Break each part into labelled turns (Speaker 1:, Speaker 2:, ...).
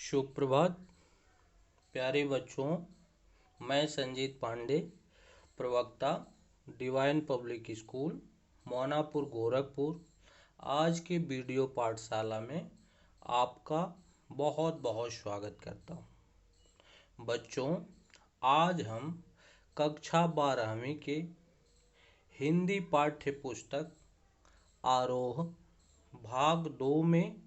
Speaker 1: सुप्रभात प्यारे बच्चों। मैं संजीत पांडे, प्रवक्ता डिवाइन पब्लिक स्कूल मोनापुर गोरखपुर, आज के वीडियो पाठशाला में आपका बहुत बहुत स्वागत करता हूँ। बच्चों, आज हम कक्षा 12वीं के हिंदी पाठ्य पुस्तक आरोह भाग 2 में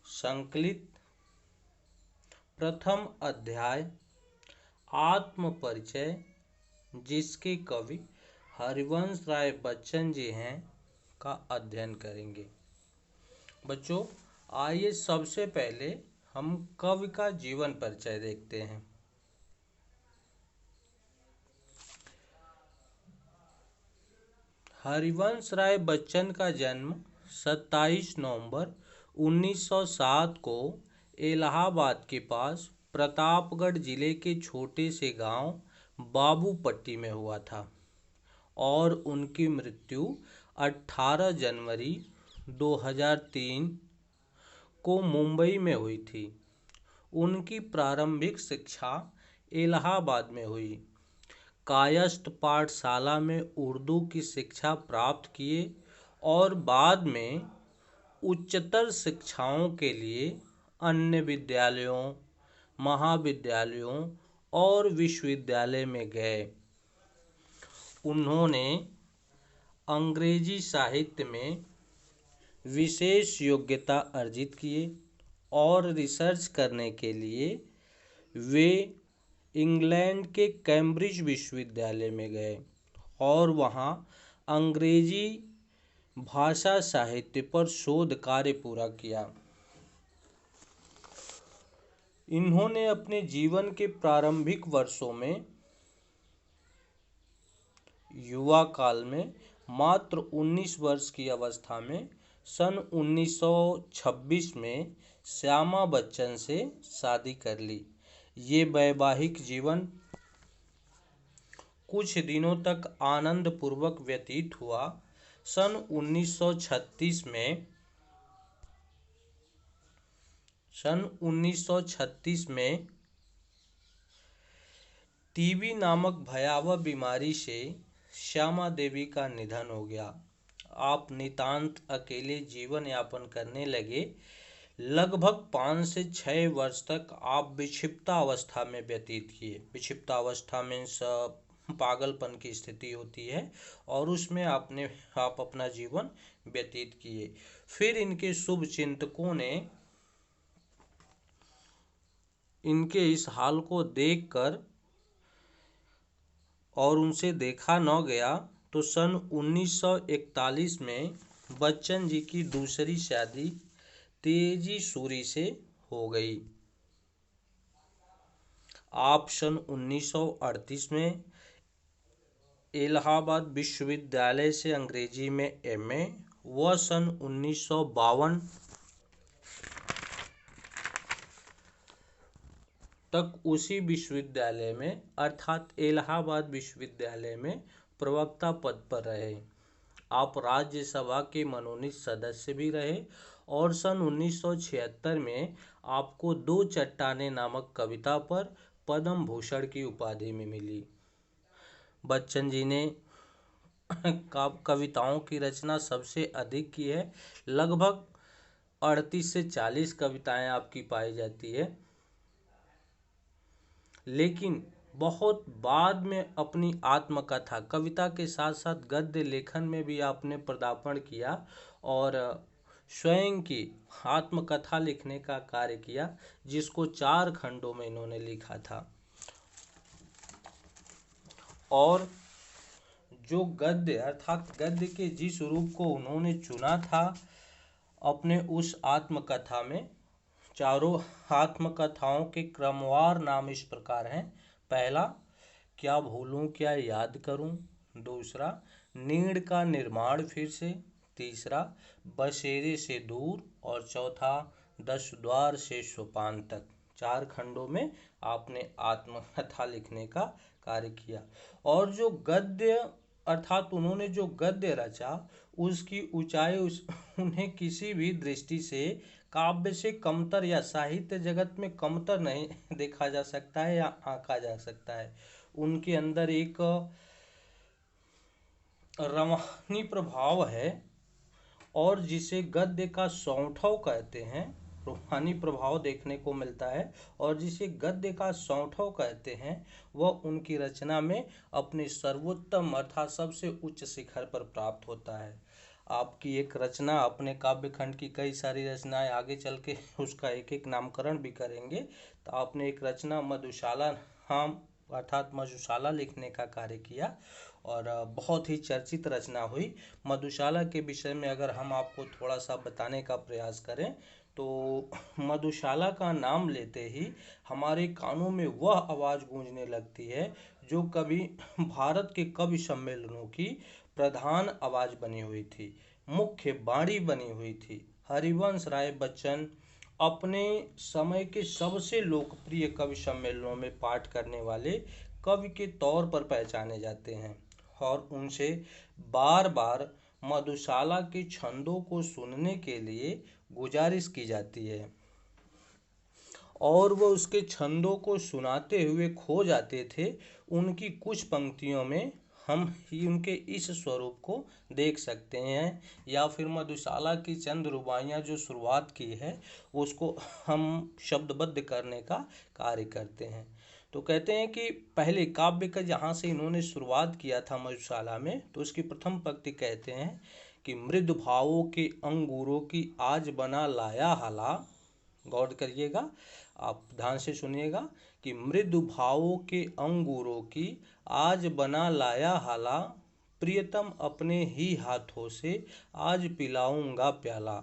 Speaker 1: संकलित प्रथम अध्याय आत्म परिचय, जिसके कवि हरिवंश राय बच्चन जी हैं, का अध्ययन करेंगे। बच्चों, आइए सबसे पहले हम कवि का जीवन परिचय देखते हैं। हरिवंश राय बच्चन का जन्म 27 नवंबर 1907 को इलाहाबाद के पास प्रतापगढ़ जिले के छोटे से गांव बाबूपट्टी में हुआ था और उनकी मृत्यु 18 जनवरी 2003 को मुंबई में हुई थी। उनकी प्रारंभिक शिक्षा इलाहाबाद में हुई। कायस्थ पाठशाला में उर्दू की शिक्षा प्राप्त किए और बाद में उच्चतर शिक्षाओं के लिए अन्य विद्यालयों, महाविद्यालयों और विश्वविद्यालय में गए। उन्होंने अंग्रेजी साहित्य में विशेष योग्यता अर्जित किए और रिसर्च करने के लिए वे इंग्लैंड के कैम्ब्रिज विश्वविद्यालय में गए और वहां अंग्रेजी भाषा साहित्य पर शोध कार्य पूरा किया। इन्होंने अपने जीवन के प्रारंभिक वर्षों में युवा काल में मात्र 19 वर्ष की अवस्था में सन 1926 में श्यामा बच्चन से शादी कर ली। ये वैवाहिक जीवन कुछ दिनों तक आनंद पूर्वक व्यतीत हुआ। सन 1936 में टीबी नामक भयावह बीमारी से श्यामा देवी का निधन हो गया। आप नितांत अकेले जीवन यापन करने लगे। लगभग 5 से 6 वर्ष तक आप विक्षिप्ता अवस्था में व्यतीत किए। विक्षिप्ता अवस्था में सब पागलपन की स्थिति होती है और उसमें आप अपना जीवन व्यतीत किए। फिर इनके शुभ चिंतकों ने इनके इस हाल को देखकर और उनसे देखा न गया तो सन 1941 में बच्चन जी की दूसरी शादी तेजी सूरी से हो गई। आप सन 1938 में इलाहाबाद विश्वविद्यालय से अंग्रेजी में एमए व सन 1952 तक उसी विश्वविद्यालय में अर्थात इलाहाबाद विश्वविद्यालय में प्रवक्ता पद पर रहे। आप राज्यसभा के मनोनीत सदस्य भी रहे और सन 1976 में आपको 2 चट्टानें नामक कविता पर पद्म भूषण की उपाधि में मिली। बच्चन जी ने कविताओं की रचना सबसे अधिक की है। लगभग 38 से 40 कविताएं आपकी पाई जाती है, लेकिन बहुत बाद में अपनी आत्मकथा कविता के साथ साथ गद्य लेखन में भी आपने पदार्पण किया और स्वयं की आत्मकथा लिखने का कार्य किया, जिसको 4 खंडों में इन्होंने लिखा था। और जो गद्य अर्थात गद्य के जिस रूप को उन्होंने चुना था अपने उस आत्मकथा में, चारों आत्मकथाओं के क्रमवार नाम इस प्रकार हैं। पहला, क्या भूलूं क्या याद करूं। दूसरा, नीड़ का निर्माण फिर से। तीसरा, बसेरे से दूर। और चौथा, 10 द्वार से सोपान तक। 4 खंडों में आपने आत्मकथा लिखने का कार्य किया। और जो गद्य अर्थात उन्होंने जो गद्य रचा उसकी ऊंचाई उन्हें किसी भी दृष्टि से काव्य से कमतर या साहित्य जगत में कमतर नहीं देखा जा सकता है या आंका जा सकता है। उनके अंदर एक रवानी प्रभाव है और जिसे गद्य का सौंठव कहते हैं। रूहानी प्रभाव देखने को मिलता है और जिसे गद्य का सौंठव कहते हैं वह उनकी रचना में अपने सर्वोत्तम अर्थात सबसे उच्च शिखर पर प्राप्त होता है। आपकी एक रचना, अपने काव्य खंड की कई सारी रचनाएं आगे चल के उसका एक एक नामकरण भी करेंगे। तो आपने एक रचना मधुशाला नाम अर्थात मधुशाला लिखने का कार्य किया और बहुत ही चर्चित रचना हुई। मधुशाला के विषय में अगर हम आपको थोड़ा सा बताने का प्रयास करें तो मधुशाला का नाम लेते ही हमारे कानों में वह आवाज़ गूंजने लगती है जो कभी भारत के कवि सम्मेलनों की प्रधान आवाज़ बनी हुई थी, मुख्य बाणी बनी हुई थी। हरिवंश राय बच्चन अपने समय के सबसे लोकप्रिय कवि सम्मेलनों में पाठ करने वाले कवि के तौर पर पहचाने जाते हैं और उनसे बार बार मधुशाला के छंदों को सुनने के लिए गुजारिश की जाती है और वह उसके छंदों को सुनाते हुए खो जाते थे। उनकी कुछ पंक्तियों में हम ही उनके इस स्वरूप को देख सकते हैं या फिर मधुशाला की चंद रुबाइयाँ जो शुरुआत की है उसको हम शब्दबद्ध करने का कार्य करते हैं। तो कहते हैं कि पहले काव्य का जहाँ से इन्होंने शुरुआत किया था मधुशाला में, तो उसकी प्रथम पंक्ति कहते हैं कि मृदु भावों के अंगूरों की आज बना लाया हाला। गौर करिएगा, आप ध्यान से सुनिएगा कि मृदु भावों के अंगूरों की आज बना लाया हाला, प्रियतम अपने ही हाथों से आज पिलाऊंगा प्याला।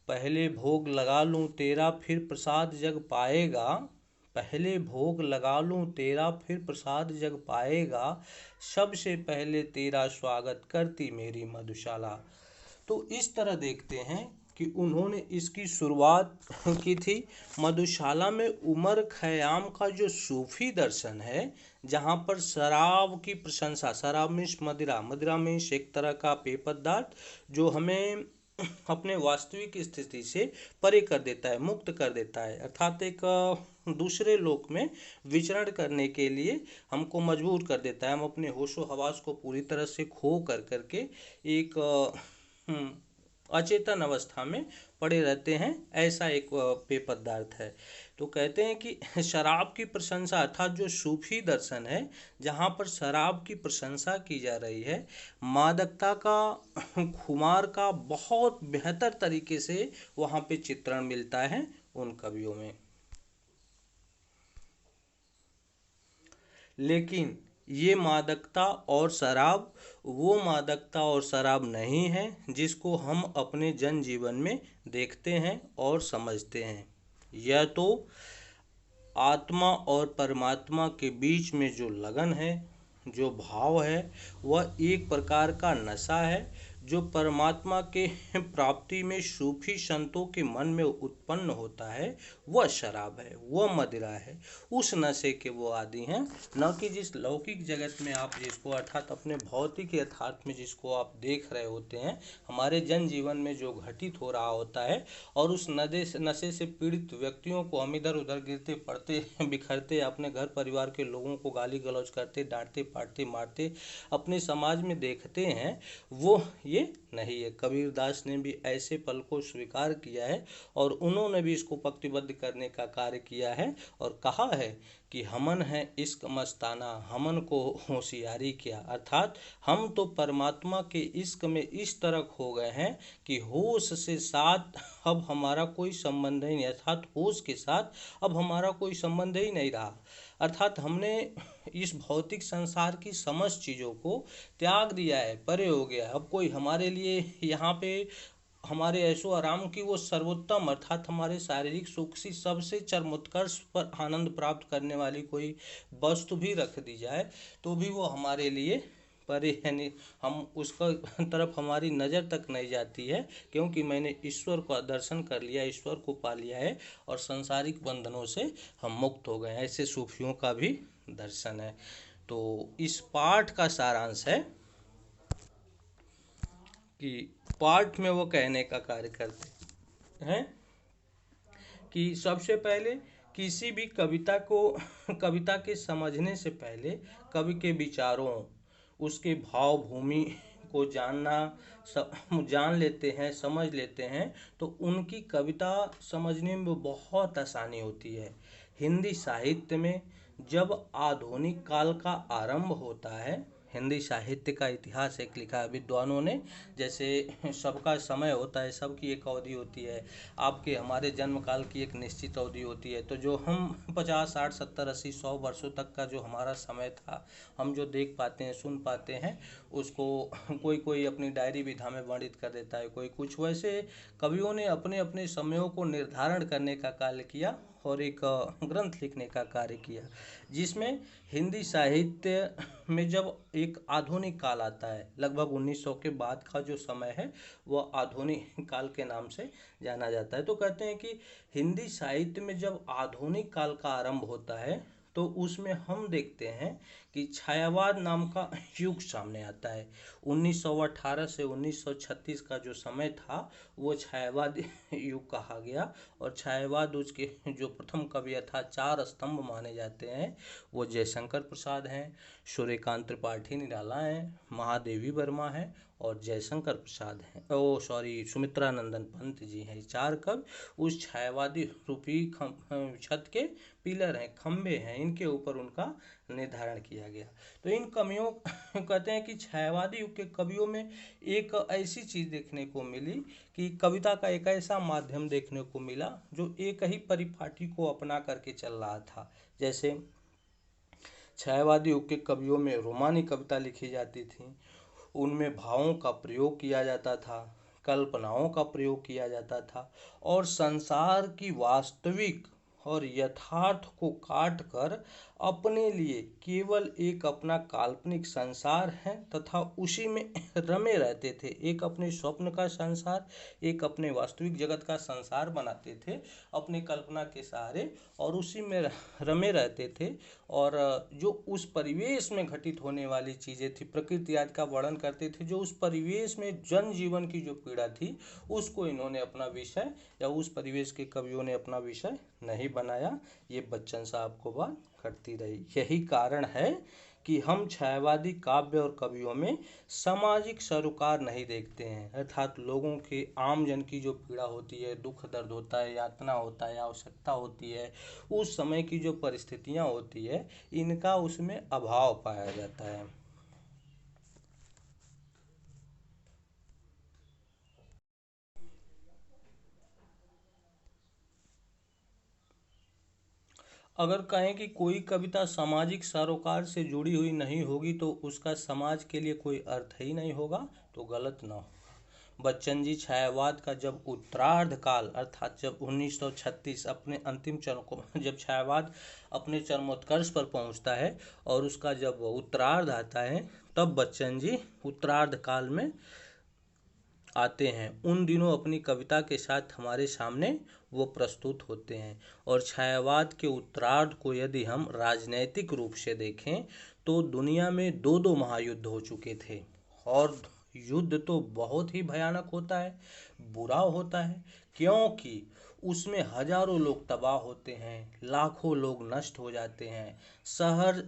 Speaker 1: पहले भोग लगा लूं तेरा फिर प्रसाद जग पाएगा, पहले भोग लगा लूं तेरा फिर प्रसाद जग पाएगा, सबसे पहले तेरा स्वागत करती मेरी मधुशाला। तो इस तरह देखते हैं कि उन्होंने इसकी शुरुआत की थी। मधुशाला में उमर खयाम का जो सूफी दर्शन है, जहाँ पर शराब की प्रशंसा, शराब मीन्स मदिरा, मदिरा मीन्स एक तरह का पेय पदार्थ जो हमें अपने वास्तविक स्थिति से परे कर देता है, मुक्त कर देता है, अर्थात एक दूसरे लोक में विचरण करने के लिए हमको मजबूर कर देता है। हम अपने होशो हवास को पूरी तरह से खो कर करके एक अचेतन अवस्था में पड़े रहते हैं, ऐसा एक पेय पदार्थ है। तो कहते हैं कि शराब की प्रशंसा अर्थात जो सूफी दर्शन है जहाँ पर शराब की प्रशंसा की जा रही है, मादकता का, खुमार का बहुत बेहतर तरीके से वहाँ पे चित्रण मिलता है उन कवियों में। लेकिन ये मादकता और शराब वो मादकता और शराब नहीं है जिसको हम अपने जनजीवन में देखते हैं और समझते हैं। यह तो आत्मा और परमात्मा के बीच में जो लगन है, जो भाव है, वह एक प्रकार का नशा है जो परमात्मा के प्राप्ति में सूफी संतों के मन में उत्पन्न होता है। वह शराब है, वह मदिरा है, उस नशे के वो आदि हैं, न कि जिस लौकिक जगत में आप जिसको अर्थात अपने भौतिक यथार्थ में जिसको आप देख रहे होते हैं, हमारे जन जीवन में जो घटित हो रहा होता है और उस नशे से पीड़ित व्यक्तियों को हम इधर उधर गिरते पड़ते बिखरते अपने घर परिवार के लोगों को गाली गलौज करते, डांटते पाटते मारते अपने समाज में देखते हैं, वो ये नहीं है। कबीरदास ने भी ऐसे पल को स्वीकार किया है और उन्होंने भी इसको पंक्तिबद्ध करने का कार्य किया है और कहा है कि हमन है इश्क मस्ताना, हमन को होशियारी क्या, अर्थात हम तो परमात्मा के इश्क में इस तरह खो गए हैं कि होश से साथ अब हमारा कोई संबंध ही नहीं, अर्थात होश के साथ अब हमारा कोई संबंध ही नहीं रहा। अर्थात हमने इस भौतिक संसार की समस्त चीज़ों को त्याग दिया है, परे हो गया है। अब कोई हमारे लिए यहाँ पे हमारे ऐशो आराम की वो सर्वोत्तम अर्थात हमारे शारीरिक सुख से सबसे चरमोत्कर्ष पर आनंद प्राप्त करने वाली कोई वस्तु भी रख दी जाए तो भी वो हमारे लिए परे, यानी हम उसका तरफ हमारी नज़र तक नहीं जाती है, क्योंकि मैंने ईश्वर का दर्शन कर लिया, ईश्वर को पा लिया है और सांसारिक बंधनों से हम मुक्त हो गए हैं। ऐसे सूफियों का भी दर्शन है। तो इस पाठ का सारांश है कि पाठ में वो कहने का कार्य करते हैं कि सबसे पहले किसी भी कविता को कविता के समझने से पहले कवि के विचारों, उसके भाव भूमि को जान लेते हैं, समझ लेते हैं, तो उनकी कविता समझने में बहुत आसानी होती है। हिंदी साहित्य में जब आधुनिक काल का आरंभ होता है, हिंदी साहित्य का इतिहास एक लिखा है विद्वानों ने। जैसे सबका समय होता है, सबकी एक अवधि होती है, आपके हमारे जन्म काल की एक निश्चित अवधि होती है। तो जो हम 50 60 70 80 100 वर्षों तक का जो हमारा समय था, हम जो देख पाते हैं, सुन पाते हैं, उसको कोई कोई अपनी डायरी विधा में वर्णित कर देता है, कोई कुछ। वैसे कवियों ने अपने अपने समयों को निर्धारण करने का कार्य किया और एक ग्रंथ लिखने का कार्य किया, जिसमें हिंदी साहित्य में जब एक आधुनिक काल आता है, लगभग 1900 के बाद का जो समय है वह आधुनिक काल के नाम से जाना जाता है। तो कहते हैं कि हिंदी साहित्य में जब आधुनिक काल का आरंभ होता है, तो उसमें हम देखते हैं कि छायावाद नाम का युग सामने आता है। 1918 से 1936 का जो समय था वो छायावाद युग कहा गया। और छायावाद उसके जो प्रथम कवि अर्थात 4 स्तंभ माने जाते हैं, वो जयशंकर प्रसाद हैं, सूर्यकांत त्रिपाठी निराला हैं, महादेवी वर्मा हैं और जयशंकर प्रसाद हैं, सुमित्रानंदन पंत जी हैं। 4 कवि उस छायावादी रूपी छत के पिलर हैं, खंबे हैं, इनके ऊपर उनका निर्धारण किया गया। तो इन कवियों कहते हैं कि छायावादी युग के कवियों में एक ऐसी चीज देखने को मिली कि कविता का एक ऐसा माध्यम देखने को मिला जो एक ही परिपाटी को अपना करके चल रहा था। जैसे छायावादी युग के कवियों में रोमानी कविता लिखी जाती थी, उनमें भावों का प्रयोग किया जाता था, कल्पनाओं का प्रयोग किया जाता था और संसार की वास्तविक और यथार्थ को काट कर अपने लिए केवल एक अपना काल्पनिक संसार है तथा उसी में रमे रहते थे। एक अपने स्वप्न का संसार, एक अपने वास्तविक जगत का संसार बनाते थे अपने कल्पना के सहारे और उसी में रमे रहते थे। और जो उस परिवेश में घटित होने वाली चीज़ें थी, प्रकृति आदि का वर्णन करते थे, जो उस परिवेश में जन जीवन की जो पीड़ा थी उसको इन्होंने अपना विषय या उस परिवेश के कवियों ने अपना विषय नहीं बनाया। ये बच्चन साहब को बात करती रही। यही कारण है कि हम छायावादी काव्य और कवियों में सामाजिक सरोकार नहीं देखते हैं, अर्थात लोगों के आम जन की जो पीड़ा होती है, दुख दर्द होता है, यातना होता है, आवश्यकता होती है, उस समय की जो परिस्थितियां होती है, इनका उसमें अभाव पाया जाता है। अगर कहें कि कोई कविता सामाजिक सरोकार से जुड़ी हुई नहीं होगी तो उसका समाज के लिए कोई अर्थ ही नहीं होगा, तो गलत ना होगा। बच्चन जी छायावाद का जब उत्तरार्ध काल अर्थात जब 1936 अपने अंतिम चरण को, जब छायावाद अपने चरमोत्कर्ष पर पहुंचता है और उसका जब उत्तरार्ध आता है, तब बच्चन जी उत्तरार्ध काल में आते हैं। उन दिनों अपनी कविता के साथ हमारे सामने वो प्रस्तुत होते हैं। और छायावाद के उत्तरार्ध को यदि हम राजनैतिक रूप से देखें तो दुनिया में 2 महायुद्ध हो चुके थे और युद्ध तो बहुत ही भयानक होता है, बुरा होता है, क्योंकि उसमें हजारों लोग तबाह होते हैं, लाखों लोग नष्ट हो जाते हैं, शहर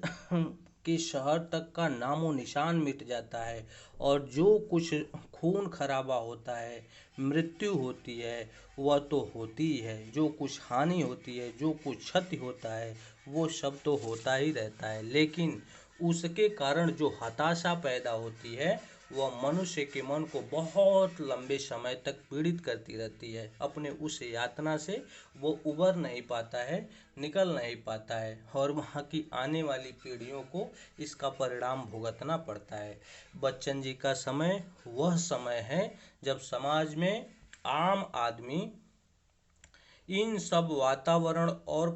Speaker 1: के शहर तक का नामो निशान मिट जाता है और जो कुछ खून खराबा होता है, मृत्यु होती है, वह तो होती ही है, जो कुछ हानि होती है, जो कुछ क्षति होता है, वो सब तो होता ही रहता है। लेकिन उसके कारण जो हताशा पैदा होती है वह मनुष्य के मन को बहुत लंबे समय तक पीड़ित करती रहती है। अपने उस यातना से वो उबर नहीं पाता है, निकल नहीं पाता है और वहाँ की आने वाली पीढ़ियों को इसका परिणाम भुगतना पड़ता है। बच्चन जी का समय वह समय है जब समाज में आम आदमी इन सब वातावरण और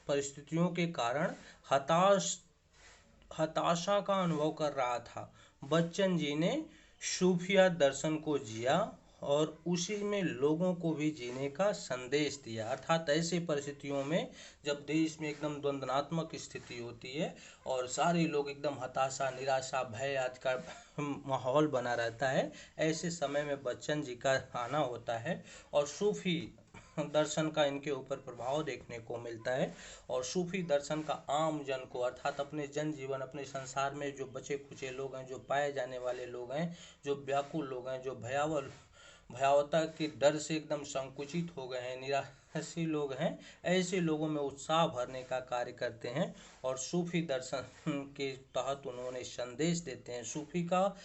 Speaker 1: परिस्थितियों के कारण हताशा का अनुभव कर रहा था। बच्चन जी ने सूफिया दर्शन को जिया और उसी में लोगों को भी जीने का संदेश दिया। अर्थात ऐसी परिस्थितियों में जब देश में एकदम द्वंद्वात्मक स्थिति होती है और सारे लोग एकदम हताशा, निराशा, भय आदि का माहौल बना रहता है। ऐसे समय में बच्चन जी का आना होता है और सूफी दर्शन का इनके ऊपर प्रभाव देखने को मिलता है। और सूफी दर्शन का आम जन को, अर्थात अपने जनजीवन, अपने संसार में जो बचे खुचे लोग हैं, जो पाए जाने वाले लोग हैं, जो व्याकुल लोग हैं, जो भयावता के डर से एकदम संकुचित हो गए हैं, निराशी लोग हैं, ऐसे लोगों में उत्साह भरने का कार्य करते हैं। और सूफी दर्शन के तहत उन्होंने संदेश देते हैं। सूफी का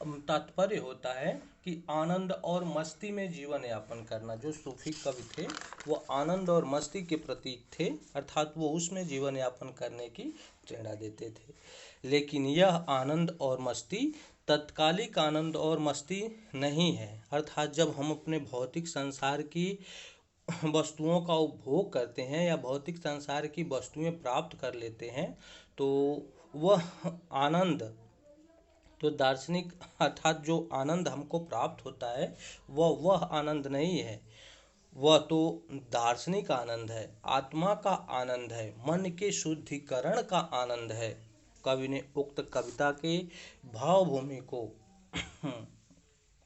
Speaker 1: तात्पर्य होता है कि आनंद और मस्ती में जीवन यापन करना। जो सूफी कवि थे वो आनंद और मस्ती के प्रतीक थे, अर्थात वो उसमें जीवन यापन करने की प्रेरणा देते थे। लेकिन यह आनंद और मस्ती तत्कालिक आनंद और मस्ती नहीं है, अर्थात जब हम अपने भौतिक संसार की वस्तुओं का उपभोग करते हैं या भौतिक संसार की वस्तुएं प्राप्त कर लेते हैं तो वह आनंद, तो दार्शनिक अर्थात जो आनंद हमको प्राप्त होता है वह आनंद नहीं है, वह तो दार्शनिक आनंद है, आत्मा का आनंद है, मन के शुद्धिकरण का आनंद है। कवि ने उक्त कविता के भावभूमि को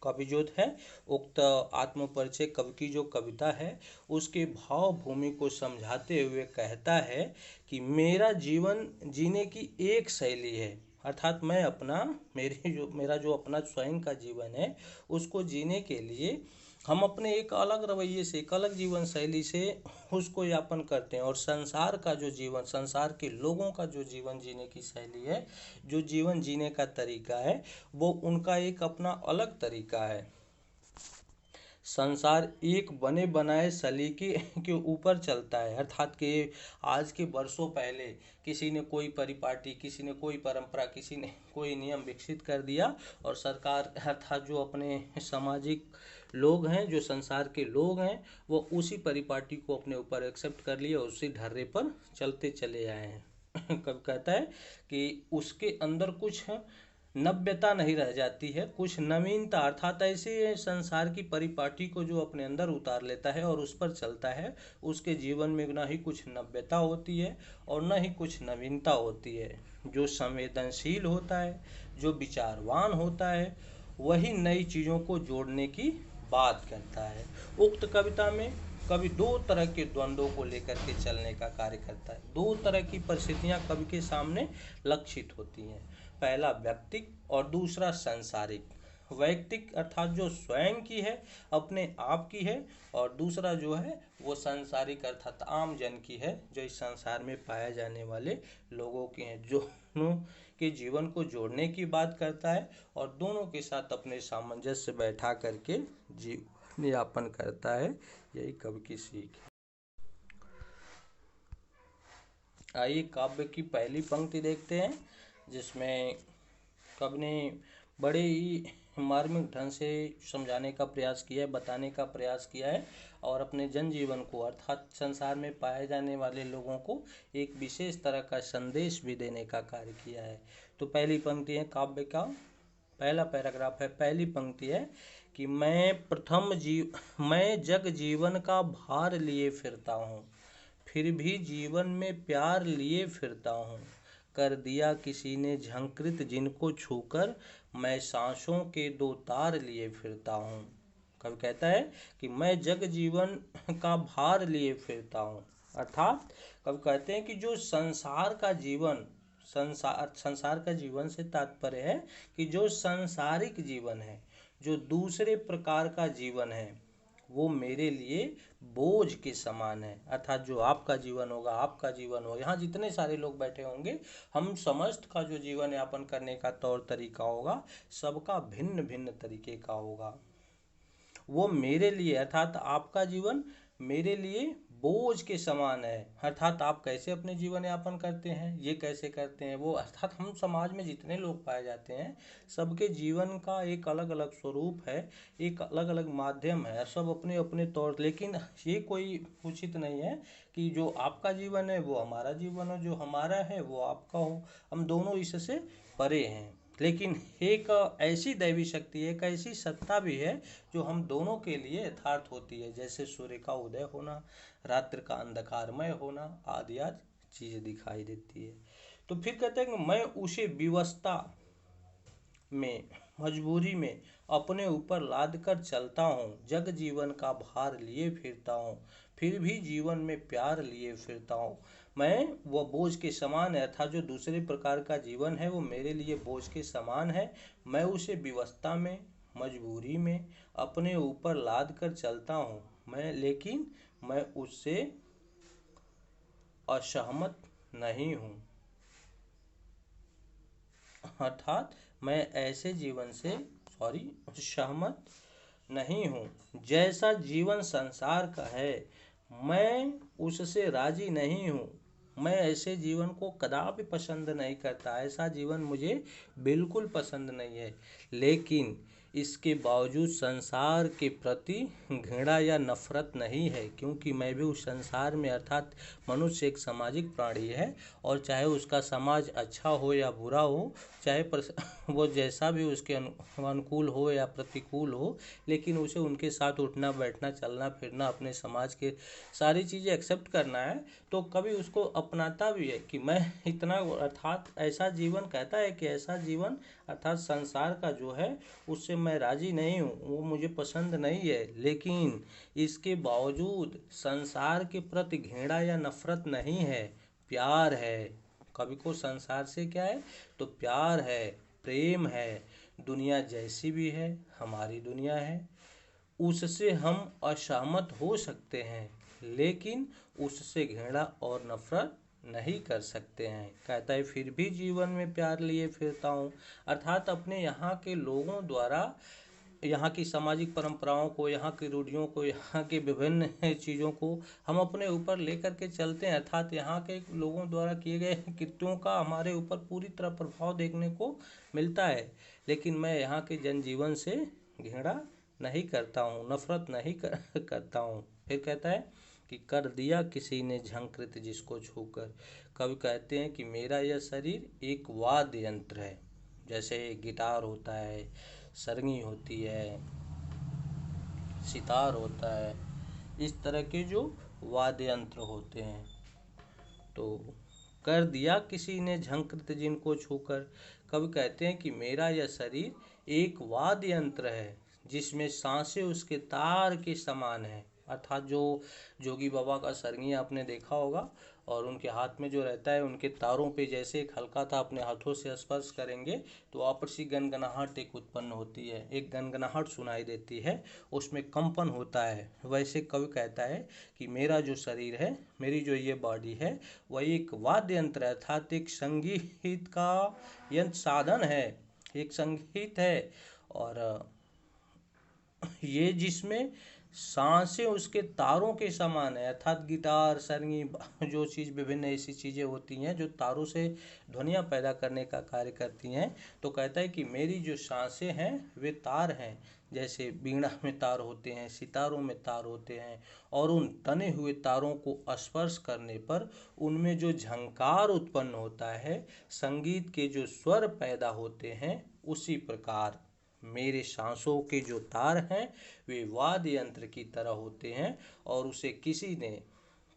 Speaker 1: कवि जो है उक्त आत्म परिचय कवि की जो कविता है उसके भाव भूमि को समझाते हुए कहता है कि मेरा जीवन जीने की एक शैली है, अर्थात मैं अपना मेरा जो अपना स्वयं का जीवन है उसको जीने के लिए हम अपने एक अलग रवैये से, एक अलग जीवन शैली से उसको यापन करते हैं। और संसार का जो जीवन, संसार के लोगों का जो जीवन जीने की शैली है, जो जीवन जीने का तरीका है, वो उनका एक अपना अलग तरीका है। संसार एक बने बनाए सलीके के ऊपर चलता है, अर्थात कि आज के वर्षों पहले किसी ने कोई परिपाटी, किसी ने कोई परंपरा, किसी ने कोई नियम विकसित कर दिया और सरकार अर्थात जो अपने सामाजिक लोग हैं, जो संसार के लोग हैं, वो उसी परिपाटी को अपने ऊपर एक्सेप्ट कर लिए और उसी ढर्रे पर चलते चले आए हैं। कब कहता है कि उसके अंदर कुछ नव्यता नहीं रह जाती है, कुछ नवीनता, अर्थात ऐसे संसार की परिपाटी को जो अपने अंदर उतार लेता है और उस पर चलता है, उसके जीवन में न ही कुछ नव्यता होती है और न ही कुछ नवीनता होती है। जो संवेदनशील होता है, जो विचारवान होता है, वही नई चीज़ों को जोड़ने की बात करता है। उक्त कविता में कवि दो तरह के द्वंद्वों को लेकर के चलने का कार्य करता है। दो तरह की परिस्थितियां कवि के सामने लक्षित होती हैं, पहला व्यक्तिक और दूसरा सांसारिक। वैयक्तिक अर्थात जो स्वयं की है, अपने आप की है, और दूसरा जो है वो सांसारिक अर्थात आम जन की है, जो इस संसार में पाए जाने वाले लोगों की हैं। दोनों के जीवन को जोड़ने की बात करता है और दोनों के साथ अपने सामंजस्य बैठा करके जीवन यापन करता है। यही कवि की सीख है। आइए काव्य की पहली पंक्ति देखते हैं, जिसमें कवि ने बड़े ही मार्मिक ढंग से समझाने का प्रयास किया है, बताने का प्रयास किया है और अपने जनजीवन को अर्थात संसार में पाए जाने वाले लोगों को एक विशेष तरह का संदेश भी देने का कार्य किया है। तो पहली पंक्ति है काव्य का पहला पैराग्राफ है, पहली पंक्ति है कि मैं जग जीवन का भार लिए फिरता हूँ, फिर भी जीवन में प्यार लिए फिरता हूँ, कर दिया किसी ने झंकृत जिनको छूकर, मैं सांसों के दो तार लिए फिरता हूँ। कवि कहता है कि मैं जग जीवन का भार लिए फिरता हूँ, अर्थात कवि कहते हैं कि जो संसार का जीवन, संसार का जीवन से तात्पर्य है कि जो सांसारिक जीवन है, जो दूसरे प्रकार का जीवन है, वो मेरे लिए बोझ के समान है। अर्थात जो आपका जीवन होगा, आपका जीवन होगा, यहाँ जितने सारे लोग बैठे होंगे, हम समस्त का जो जीवन यापन करने का तौर तरीका होगा, सबका भिन्न भिन्न तरीके का होगा। वो मेरे लिए अर्थात आपका जीवन मेरे लिए बोझ के समान है। अर्थात आप कैसे अपने जीवन यापन करते हैं, ये कैसे करते हैं, वो अर्थात हम समाज में जितने लोग पाए जाते हैं, सबके जीवन का एक अलग अलग स्वरूप है, एक अलग अलग माध्यम है, सब अपने अपने तौर। लेकिन ये कोई उचित नहीं है कि जो आपका जीवन है वो हमारा जीवन हो, जो हमारा है वो आपका हो, हम दोनों इससे परे हैं। लेकिन एक ऐसी दैवी शक्ति है, एक ऐसी सत्ता भी है जो हम दोनों के लिए यथार्थ होती है, जैसे सूर्य का उदय होना, रात्रि का अंधकारमय होना आदि चीजें दिखाई देती है। तो फिर कहते हैं कि मैं में मजबूरी में अपने ऊपर लाद कर चलता हूँ, जग जीवन का भार लिए फिरता हूँ, फिर भी जीवन में प्यार लिए फिरता हूँ। मैं वह बोझ के समान है, अर्थात जो दूसरे प्रकार का जीवन है वो मेरे लिए बोझ के समान है। मैं उसे विवशता में, मजबूरी में अपने ऊपर लाद कर चलता हूँ, लेकिन मैं उससे असहमत नहीं हूँ। अर्थात मैं ऐसे जीवन से सहमत नहीं हूँ। जैसा जीवन संसार का है मैं उससे राजी नहीं हूँ। मैं ऐसे जीवन को कदापि पसंद नहीं करता, ऐसा जीवन मुझे बिल्कुल पसंद नहीं है। लेकिन इसके बावजूद संसार के प्रति घृणा या नफरत नहीं है, क्योंकि मैं भी उस संसार में, अर्थात मनुष्य एक सामाजिक प्राणी है, और चाहे उसका समाज अच्छा हो या बुरा हो, चाहे वो जैसा भी उसके अनुकूल हो या प्रतिकूल हो, लेकिन उसे उनके साथ उठना बैठना चलना फिरना, अपने समाज के सारी चीज़ें एक्सेप्ट करना है, तो कभी उसको अपनाता भी है कि मैं इतना, अर्थात ऐसा जीवन कहता है कि ऐसा जीवन अर्थात संसार का जो है उससे मैं राजी नहीं हूँ, वो मुझे पसंद नहीं है। लेकिन इसके बावजूद संसार के प्रति घृणा या नफरत नहीं है, प्यार है। कवि को संसार से क्या है, तो प्यार है, प्रेम है। दुनिया जैसी भी है, हमारी दुनिया है, उससे हम असहमत हो सकते हैं, लेकिन उससे घृणा और नफरत नहीं कर सकते हैं। कहता है फिर भी जीवन में प्यार लिए फिरता हूँ, अर्थात अपने यहाँ के लोगों द्वारा, यहाँ की सामाजिक परंपराओं को, यहाँ की रूढ़ियों को, यहाँ के विभिन्न चीज़ों को हम अपने ऊपर लेकर के चलते हैं, अर्थात यहाँ के लोगों द्वारा किए गए कृत्यों का हमारे ऊपर पूरी तरह प्रभाव देखने को मिलता है। लेकिन मैं यहाँ के जनजीवन से घृणा नहीं करता हूँ, नफरत नहीं करता हूँ। फिर कहता है कि कर दिया किसी ने झंकृत जिसको छूकर। कवि कहते हैं कि मेरा यह शरीर एक वाद्य यंत्र है, जैसे गिटार होता है, सरंगी होती है, सितार होता है, इस तरह के जो वाद्य यंत्र होते हैं। तो कर दिया किसी ने झंकृत जिनको छूकर। कवि कहते हैं कि मेरा यह शरीर एक वाद्य यंत्र है, जिसमें सांसें उसके तार के समान है। अर्थात जो जोगी बाबा का सरंगी आपने देखा होगा, और उनके हाथ में जो रहता है, उनके तारों पे जैसे एक हल्का था अपने हाथों से स्पर्श करेंगे तो आपसी गनगनाहट एक उत्पन्न होती है, एक गनगनाहट सुनाई देती है, उसमें कंपन होता है। वैसे कवि कहता है कि मेरा जो शरीर है, मेरी जो ये बॉडी है, वह एक वाद्य यंत्र है, अर्थात एक संगीत का यंत्र साधन है, एक संगीत है। और ये जिसमें सांसें उसके तारों के समान है, अर्थात गिटार, सरंगी, जो चीज़ विभिन्न ऐसी चीज़ें होती हैं जो तारों से ध्वनियाँ पैदा करने का कार्य करती हैं। तो कहता है कि मेरी जो सांसें हैं वे तार हैं, जैसे वीणा में तार होते हैं, सितारों में तार होते हैं, और उन तने हुए तारों को स्पर्श करने पर उनमें जो झंकार उत्पन्न होता है, संगीत के जो स्वर पैदा होते हैं, उसी प्रकार मेरे सांसों के जो तार हैं वे वाद्य यंत्र की तरह होते हैं, और उसे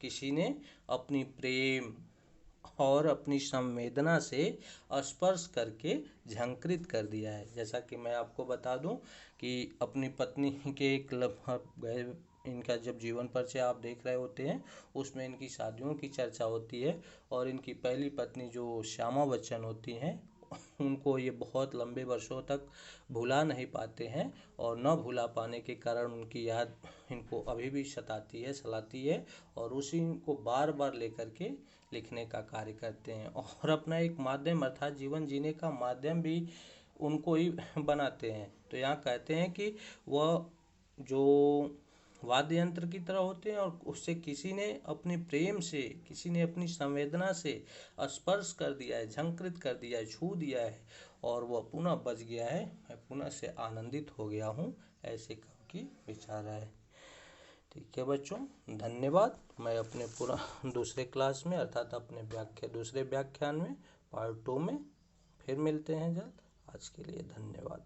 Speaker 1: किसी ने अपनी प्रेम और अपनी संवेदना से स्पर्श करके झंकृत कर दिया है। जैसा कि मैं आपको बता दूं कि अपनी पत्नी के एक गए, इनका जब जीवन परिचय आप देख रहे होते हैं, उसमें इनकी शादियों की चर्चा होती है, और इनकी पहली पत्नी जो श्यामा बच्चन होती हैं, उनको ये बहुत लंबे वर्षों तक भुला नहीं पाते हैं, और न भुला पाने के कारण उनकी याद इनको अभी भी सताती है, सलाती है, और उसी को बार बार लेकर के लिखने का कार्य करते हैं, और अपना एक माध्यम अर्थात जीवन जीने का माध्यम भी उनको ही बनाते हैं। तो यहाँ कहते हैं कि वह जो वाद्य यंत्र की तरह होते हैं, और उससे किसी ने अपने प्रेम से, किसी ने अपनी संवेदना से स्पर्श कर दिया है, झंकृत कर दिया है, छू दिया है, और वह पुनः बच गया है, मैं पुनः से आनंदित हो गया हूँ, ऐसे कवि की विचार है। ठीक है बच्चों, धन्यवाद। मैं अपने पूरा दूसरे क्लास में, अर्थात अपने दूसरे व्याख्यान में, पार्ट 2 में फिर मिलते हैं जल्द। आज के लिए धन्यवाद।